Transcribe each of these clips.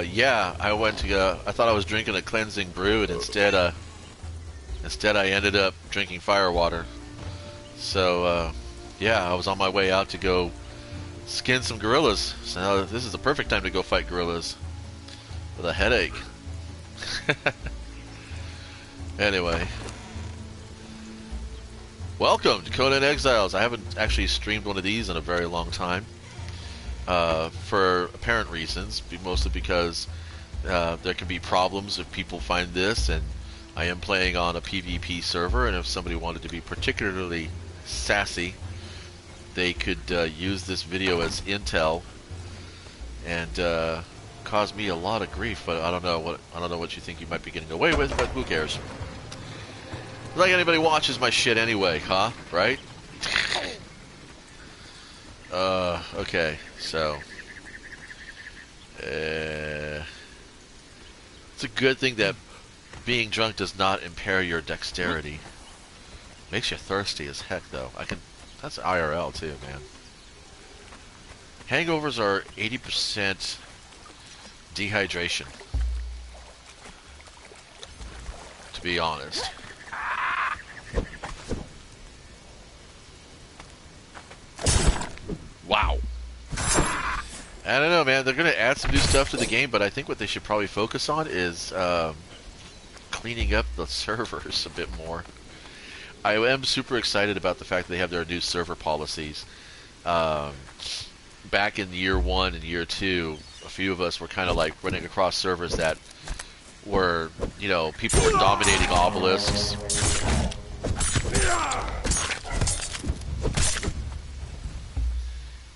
Yeah, I went to. I thought I was drinking a cleansing brew, and instead I ended up drinking fire water. So, yeah, I was on my way out to go skin some gorillas. So now this is the perfect time to go fight gorillas with a headache. Anyway, welcome to Conan Exiles. I haven't actually streamed one of these in a very long time, for apparent reasons, mostly because there can be problems if people find this, and I am playing on a PvP server, and if somebody wanted to be particularly sassy, they could use this video as intel and cause me a lot of grief. But I don't know what you think you might be getting away with, but who cares? Like anybody watches my shit anyway, huh? Right? Okay, so it's a good thing that being drunk does not impair your dexterity. Makes you thirsty as heck, though. That's IRL too, man. Hangovers are 80% dehydration, to be honest. Wow. I don't know, man. They're going to add some new stuff to the game, but I think what they should probably focus on is cleaning up the servers a bit more. I am super excited about the fact that they have their new server policies. Back in year 1 and year 2, a few of us were kind of like running across servers that were, you know, people were dominating obelisks.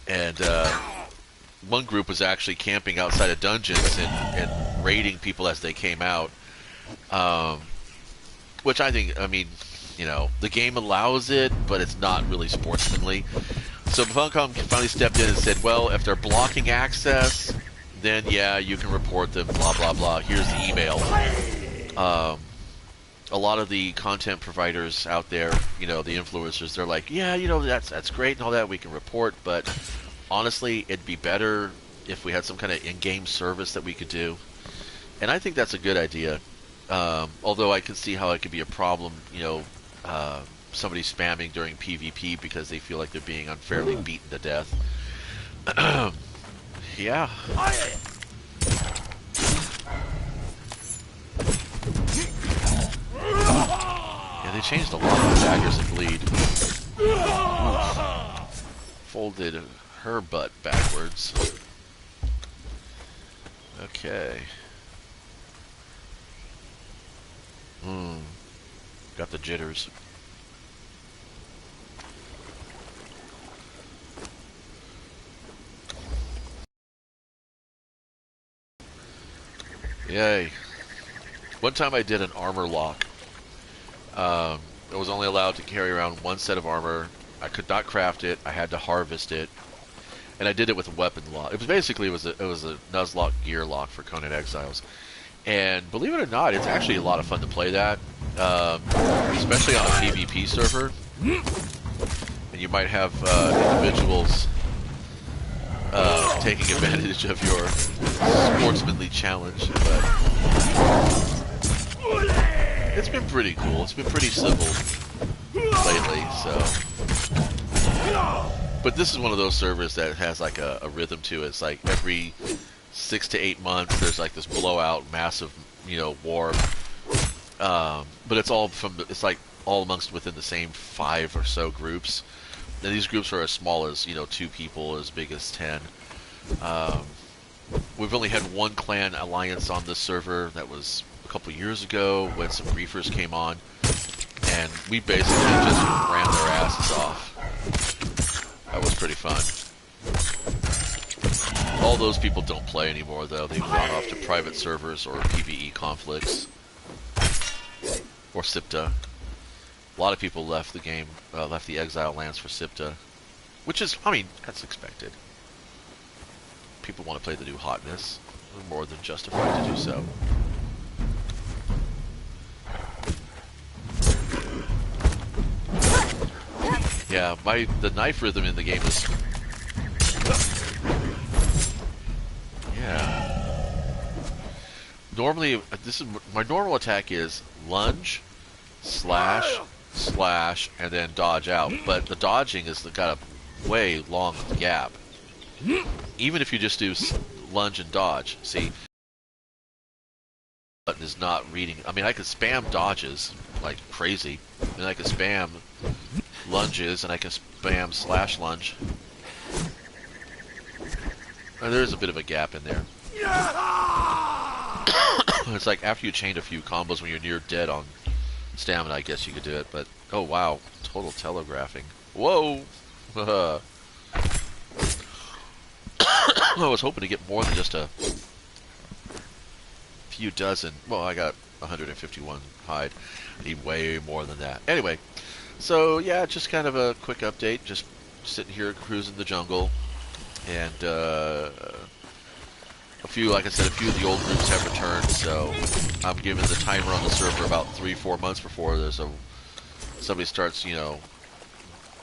And one group was actually camping outside of dungeons and raiding people as they came out. Which I mean, you know, the game allows it, but it's not really sportsmanly. So Funcom finally stepped in and said, well, if they're blocking access, then yeah, you can report them, blah, blah, blah. Here's the email. A lot of the content providers out there, you know, the influencers, they're like, yeah, you know, that's great and all that, we can report, but honestly, it'd be better if we had some kind of in-game service that we could do. And I think that's a good idea. Although I can see how it could be a problem, you know, somebody spamming during PvP because they feel like they're being unfairly beaten to death. Yeah. Yeah, they changed a lot of daggers and bleed. Folded her butt backwards. Okay. Got the jitters. Yay. One time I did an armor lock. I was only allowed to carry around one set of armor. I could not craft it. I had to harvest it. And I did it with a weapon lock. It was basically it was a Nuzlocke gear lock for Conan Exiles. And believe it or not, it's actually a lot of fun to play that. Especially on a PvP server. And you might have individuals taking advantage of your sportsmanly challenge, but it's been pretty cool. It's been pretty civil lately, so. But this is one of those servers that has like a rhythm to it. It's like every 6 to 8 months, there's like this blowout, massive, you know, war. But it's like all amongst within the same 5 or so groups. And these groups are as small as, you know, 2 people, as big as 10. We've only had one clan alliance on this server. That was a couple years ago when some griefers came on, and we basically just ran their asses off. That was pretty fun. All those people don't play anymore, though. They've gone off to private servers or PvE conflicts or SIPTA. A lot of people left the game, left the Exile lands for SIPTA, which is, I mean, that's expected. People want to play the new hotness. They're more than justified to do so. Yeah, the knife rhythm in the game is... Yeah. normally this is my normal attack is lunge, slash, slash, and then dodge out. But the dodging is got a way long gap. Even if you just do lunge and dodge, see, button is not reading. I mean, I could spam dodges like crazy, and I could spam lunges, and I can spam slash lunge. And there's a bit of a gap in there. It's like after you chain a few combos when you're near dead on stamina, I guess you could do it. But oh wow, total telegraphing. Whoa! I was hoping to get more than just a few dozen. Well, I got 151 hide. I need way more than that. Anyway, so yeah, just kind of a quick update. Just sitting here cruising the jungle, and a few, like I said, a few of the old groups have returned. So I'm giving the timer on the server about 3-4 months before somebody starts, you know,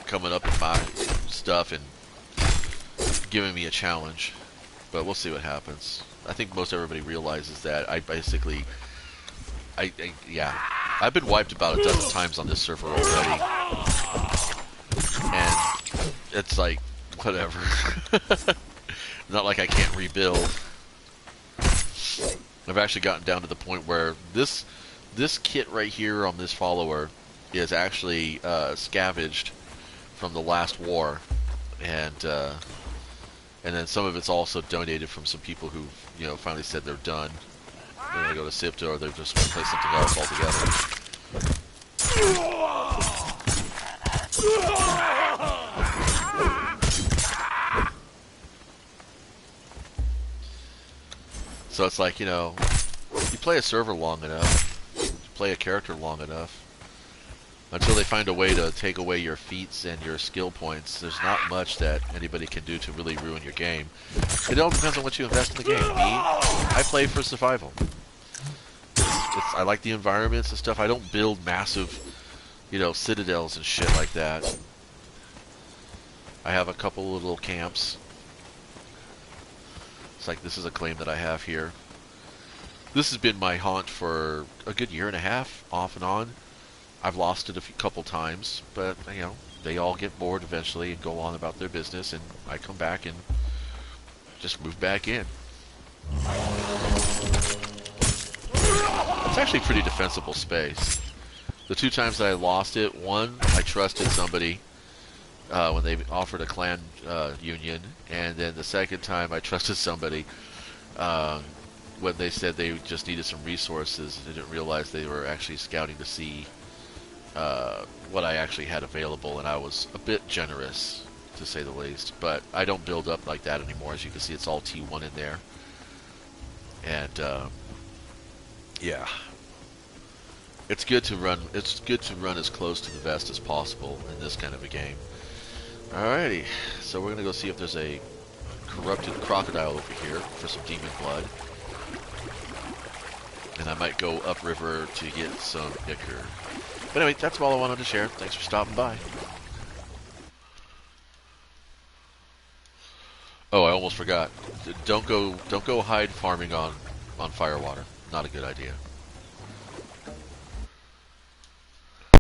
coming up with my stuff and giving me a challenge. But we'll see what happens. I think most everybody realizes that I've been wiped about a dozen times on this server already, and it's like whatever. Not like I can't rebuild. I've actually gotten down to the point where this kit right here on this follower is actually scavenged from the last war, and then some of it's also donated from some people who, you know, finally said they're done. They're gonna go to SIPTA, or they're just gonna play something else altogether. So it's like, you know, you play a server long enough, you play a character long enough, until they find a way to take away your feats and your skill points, there's not much that anybody can do to really ruin your game. It all depends on what you invest in the game. Me, I play for survival. I like the environments and stuff. I don't build massive, you know, citadels and shit like that. I have a couple of little camps. It's like, this is a claim that I have here. This has been my haunt for a good year and a half, off and on. I've lost it a couple times, but, you know, they all get bored eventually and go on about their business, and I come back and just move back in. It's actually a pretty defensible space. The 2 times that I lost it, one, I trusted somebody when they offered a clan union, and then the second time I trusted somebody when they said they just needed some resources. They didn't realize they were actually scouting to see what I actually had available, and I was a bit generous, to say the least. But I don't build up like that anymore. As you can see, it's all T1 in there. And yeah, it's good to run. It's good to run as close to the vest as possible in this kind of a game. Alrighty, so we're gonna go see if there's a corrupted crocodile over here for some demon blood, and I might go upriver to get some ichor. But anyway, that's all I wanted to share. Thanks for stopping by. Oh, I almost forgot. Don't go hide farming on Firewater. Not a good idea.